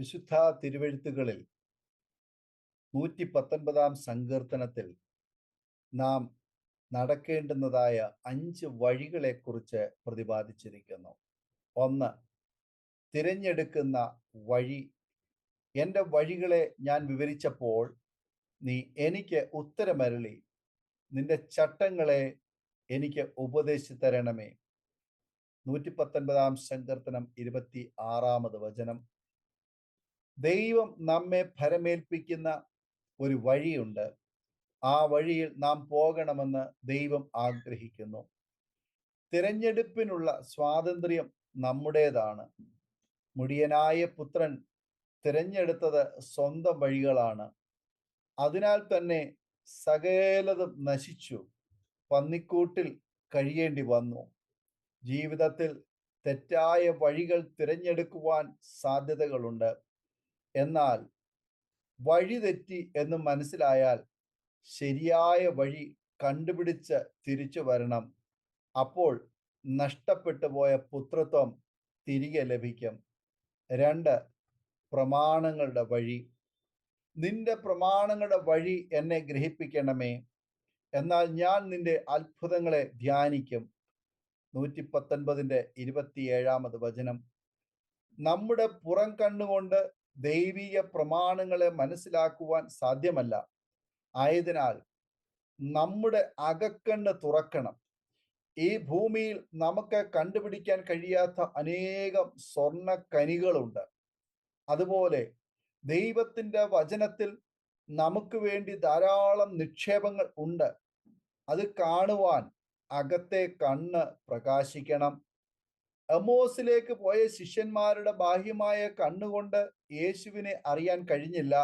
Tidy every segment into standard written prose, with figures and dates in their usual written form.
വിശുദ്ധ തിരുവെഴുത്തുകളിൽ 119 സങ്കീർത്തനത്തിൽ നാം നടക്കേണ്ടുന്നതായ 5 വഴികളെക്കുറിച്ച് പ്രതിപാദിച്ചിരിക്കുന്നു. 1. തിരഞ്ഞെടുക്കുന്ന വഴി. എൻ്റെ വഴികളെ ഞാൻ വിവരിച്ചപ്പോൾ നീ എനിക്ക് ഉത്തരമരുളി, നിന്റെ ചട്ടങ്ങളെ എനിക്ക് ഉപദേശിച്ചു തരണമേ. 119 സങ്കീർത്തനം 26 വചനം. ദൈവം നമ്മെ ഭരമേൽപ്പിക്കുന്ന ഒരു വഴിയുണ്ട്. ആ വഴിയിൽ നാം പോകണമെന്ന് ദൈവം ആഗ്രഹിക്കുന്നു. തിരഞ്ഞെടുപ്പിനുള്ള സ്വാതന്ത്ര്യം നമ്മുടേതാണ്. മുടിയനായ പുത്രൻ തിരഞ്ഞെടുത്തത് സ്വന്തം വഴികളാണ്. അതിനാൽ തന്നെ സകലതും നശിച്ചു, പന്നിക്കൂട്ടിൽ കഴിയേണ്ടി വന്നു. ജീവിതത്തിൽ തെറ്റായ വഴികൾ തിരഞ്ഞെടുക്കുവാൻ സാധ്യതകളുണ്ട്. എന്നാൽ വഴി തെറ്റി എന്ന് മനസ്സിലായാൽ ശരിയായ വഴി കണ്ടുപിടിച്ച് തിരിച്ചു വരണം. അപ്പോൾ നഷ്ടപ്പെട്ടു പോയ പുത്രത്വം തിരികെ ലഭിക്കും. 2. പ്രമാണങ്ങളുടെ വഴി. നിന്റെ പ്രമാണങ്ങളുടെ വഴി എന്നെ ഗ്രഹിപ്പിക്കണമേ, എന്നാൽ ഞാൻ നിന്റെ അത്ഭുതങ്ങളെ ധ്യാനിക്കും. 119 വചനം. നമ്മുടെ പുറം കണ്ണുകൊണ്ട് ദൈവിക പ്രമാണങ്ങളെ മനസ്സിലാക്കുവാൻ സാധ്യമല്ല. ആയതിനാൽ നമ്മുടെ അകക്കണ്ണ് തുറക്കണം. ഈ ഭൂമിയിൽ നമുക്ക് കണ്ടുപിടിക്കാൻ കഴിയാത്ത അനേകം സ്വർണ്ണ കനികളുണ്ട്. അതുപോലെ ദൈവത്തിൻ്റെ വചനത്തിൽ നമുക്ക് വേണ്ടി ധാരാളം നിക്ഷേപങ്ങൾ ഉണ്ട്. അത് കാണുവാൻ അകത്തെ കണ്ണ് പ്രകാശിക്കണം. എമോസിലേക്ക് പോയ ശിഷ്യന്മാരുടെ ബാഹ്യമായ കണ്ണുകൊണ്ട് യേശുവിനെ അറിയാൻ കഴിഞ്ഞില്ല.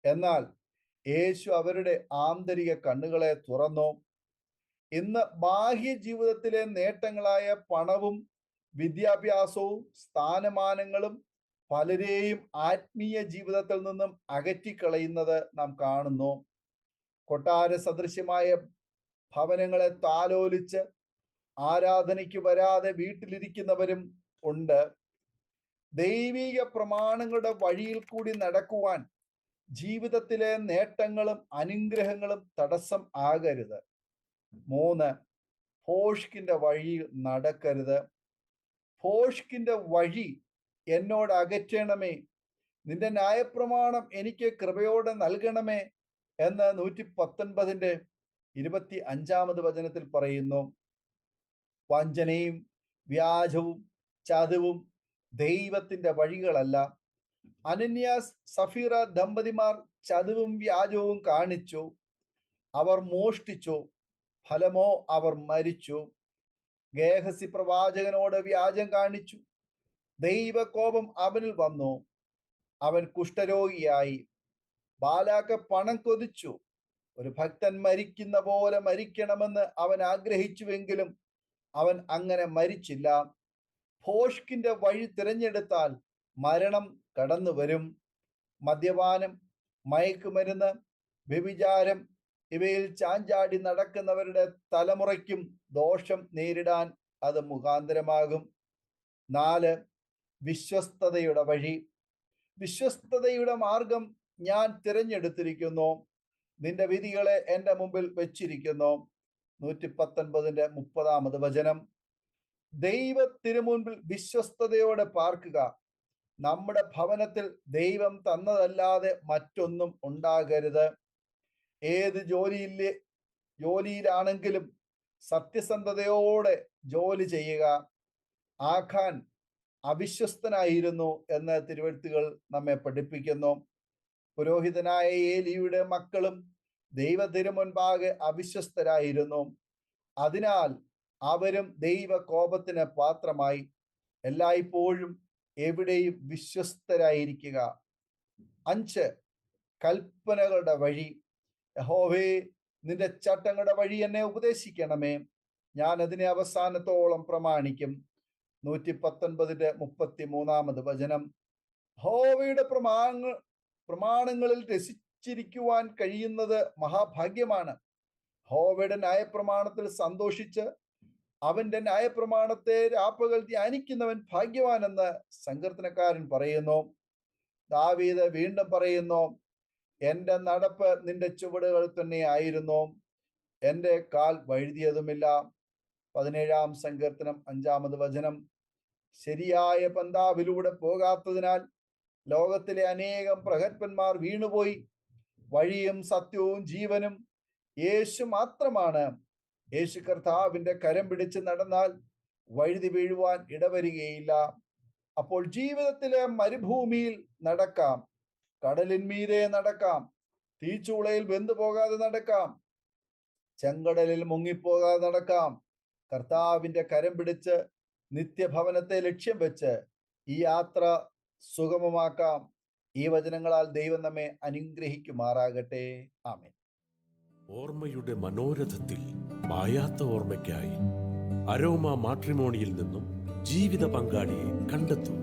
എന്നാൽ യേശു അവരുടെ ആന്തരിക കണ്ണുകളെ തുറന്നു. ഇന്ന് ബാഹ്യ ജീവിതത്തിലെ നേട്ടങ്ങളായ പണവും വിദ്യാഭ്യാസവും സ്ഥാനമാനങ്ങളും പലരെയും ആത്മീയ ജീവിതത്തിൽ നിന്നും അകറ്റിക്കളയുന്നത് നാം കാണുന്നു. കൊട്ടാര സദൃശ്യമായ ഭവനങ്ങളെ താലോലിച്ച് ആരാധനയ്ക്ക് വരാതെ വീട്ടിലിരിക്കുന്നവരും ഉണ്ട്. ദൈവിക പ്രമാണങ്ങളുടെ വഴിയിൽ കൂടി നടക്കുവാൻ ജീവിതത്തിലെ നേട്ടങ്ങളും അനുഗ്രഹങ്ങളും തടസ്സം ആകരുത്. 3. ഭോഷ്കിന്റെ വഴിയിൽ നടക്കരുത്. ഭോഷ്കിന്റെ വഴി എന്നോട് അകറ്റണമേ, നിന്റെ ന്യായപ്രമാണം എനിക്ക് കൃപയോടെ നൽകണമേ എന്ന് 119 വചനത്തിൽ പറയുന്നു. വഞ്ചനയും വ്യാജവും ചതിവും ദൈവത്തിന്റെ വഴികളല്ല. അനന്യാസ് സഫീറ ദമ്പതിമാർ ചതിവും വ്യാജവും കാണിച്ചു. അവർ മോഷ്ടിച്ചു. ഫലമോ അവർ മരിച്ചു. ഗേഹസി പ്രവാചകനോട് വ്യാജം കാണിച്ചു. ദൈവകോപം അവനിൽ വന്നു. അവൻ കുഷ്ഠരോഗിയായി. ബാലാക്ക് പണം കൊതിച്ചു. ഒരു ഭക്തൻ മരിക്കുന്ന പോലെ മരിക്കണമെന്ന് അവൻ ആഗ്രഹിച്ചുവെങ്കിലും അവൻ അങ്ങനെ മരിച്ചില്ല. ഭോഷ്കിന്റെ വഴി തിരഞ്ഞെടുത്താൽ മരണം കടന്നു വരും. മദ്യപാനം, മയക്കുമരുന്ന്, വ്യഭിചാരം ഇവയിൽ ചാഞ്ചാടി നടക്കുന്നവരുടെ തലമുറയ്ക്കും ദോഷം നേരിടാൻ അത് മുഖാന്തരമാകും. 4. വിശ്വസ്തതയുടെ വഴി. വിശ്വസ്തതയുടെ മാർഗം ഞാൻ തിരഞ്ഞെടുത്തിരിക്കുന്നു. നിന്റെ വിധികളെ എൻ്റെ മുമ്പിൽ വെച്ചിരിക്കുന്നു. 119 വചനം. ദൈവത്തിനു മുൻപിൽ വിശ്വസ്തതയോടെ പാർക്കുക. നമ്മുടെ ഭവനത്തിൽ ദൈവം തന്നതല്ലാതെ മറ്റൊന്നും ഉണ്ടാകരുത്. ഏത് ജോലിയിലാണെങ്കിലും സത്യസന്ധതയോടെ ജോലി ചെയ്യുക. ആഖാൻ അവിശ്വസ്തനായിരുന്നു എന്ന് തിരുവെഴുത്തുകൾ നമ്മെ പഠിപ്പിക്കുന്നു. പുരോഹിതനായ ഏലിയുടെ മക്കളും ദൈവത്തിനു മുൻപാകെ അവിശ്വസ്തരായിരുന്നു. അതിനാൽ അവരും ദൈവ കോപത്തിന് പാത്രമായി. എല്ലായ്പ്പോഴും എവിടെയും വിശ്വസ്തരായിരിക്കുക. 5. കൽപ്പനകളുടെ വഴി. യഹോവേ, നിന്റെ ചട്ടങ്ങളുടെ വഴി എന്നെ ഉപദേശിക്കണമേ, ഞാൻ അതിനെ അവസാനത്തോളം പ്രമാണിക്കും. 119 വചനം. യഹോവയുടെ പ്രമാണങ്ങളിൽ രസിച്ചിരിക്കുവാൻ കഴിയുന്നത് മഹാഭാഗ്യമാണ്. യഹോവയുടെ ന്യായപ്രമാണത്തിൽ സന്തോഷിച്ച് അവന്റെ ന്യായപ്രമാണത്തെ രാപ്പകൽ ധ്യാനിക്കുന്നവൻ ഭാഗ്യവാനെന്ന് സങ്കീർത്തനക്കാരൻ പറയുന്നു. ദാവീദ് വീണ്ടും പറയുന്നു, എൻ്റെ നടപ്പ് നിന്റെ ചുവടുകൾ തന്നെ ആയിരുന്നു, എൻ്റെ കാൽ വഴുതിയതുമില്ല. 17-ാം സങ്കീർത്തനം 5-ാമത് വചനം. ശരിയായ പന്താവിലൂടെ പോകാത്തതിനാൽ ലോകത്തിലെ അനേകം പ്രഗത്ഭന്മാർ വീണുപോയി. വഴിയും സത്യവും ജീവനും യേശു മാത്രമാണ്. യേശു കർത്താവിൻ്റെ കരം പിടിച്ച് നടന്നാൽ വഴുതി വീഴുവാൻ ഇടവരികയില്ല. അപ്പോൾ ജീവിതത്തിലെ മരുഭൂമിയിൽ നടക്കാം, കടലിന്മീതെ നടക്കാം, തീച്ചൂളയിൽ വെന്തു പോകാതെ നടക്കാം, ചെങ്കടലിൽ മുങ്ങിപ്പോകാതെ നടക്കാം. കർത്താവിൻ്റെ കരം പിടിച്ച് നിത്യഭവനത്തെ ലക്ഷ്യം വെച്ച് ഈ യാത്ര സുഗമമാക്കാം. ഈ വചനങ്ങളാൽ ദൈവം നമ്മെ അനുഗ്രഹിക്കുമാറാകട്ടെ. ആമേൻ. ഓർമ്മയുടെ മനോരഥത്തിൽ മായാത്ത ഓർമ്മയ്ക്കായി അരോമ മാട്രിമോണിയിൽ നിന്നും ജീവിത പങ്കാളിയെ കണ്ടെത്തൂ.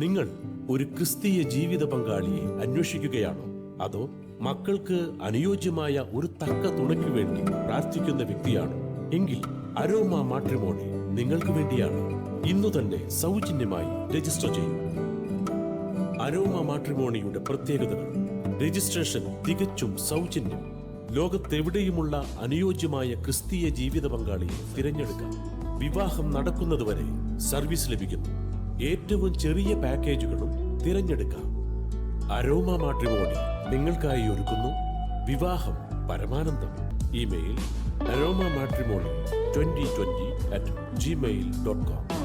നിങ്ങൾ ഒരു ക്രിസ്തീയ ജീവിത പങ്കാളിയെ അന്വേഷിക്കുകയാണോ? അതോ മക്കൾക്ക് അനുയോജ്യമായ ഒരു തക്ക തുണയ്ക്ക് വേണ്ടി പ്രാർത്ഥിക്കുന്ന വ്യക്തിയാണോ? എങ്കിൽ അരോമ മാട്രിമോണി നിങ്ങൾക്ക് വേണ്ടിയാണ്. ഇന്നു തന്നെ സൗജന്യമായി രജിസ്റ്റർ ചെയ്യൂ. അരോമ മാട്രിമോണിയുടെ പ്രത്യേകതകൾ: രജിസ്ട്രേഷൻ തികച്ചും സൗജന്യം. ലോകത്തെവിടെയുമുള്ള അനുയോജ്യമായ ക്രിസ്തീയ ജീവിത പങ്കാളിയെ തിരഞ്ഞെടുക്കാം. വിവാഹം നടക്കുന്നതുവരെ സർവീസ് ലഭിക്കുന്നു. ഏറ്റവും ചെറിയ പാക്കേജുകളും തിരഞ്ഞെടുക്കാം. അരോമ മാട്രിമോണി നിങ്ങൾക്കായി ഒരുക്കുന്നു വിവാഹം പരമാനന്ദം. Email aroma matrimony2020@gmail.com.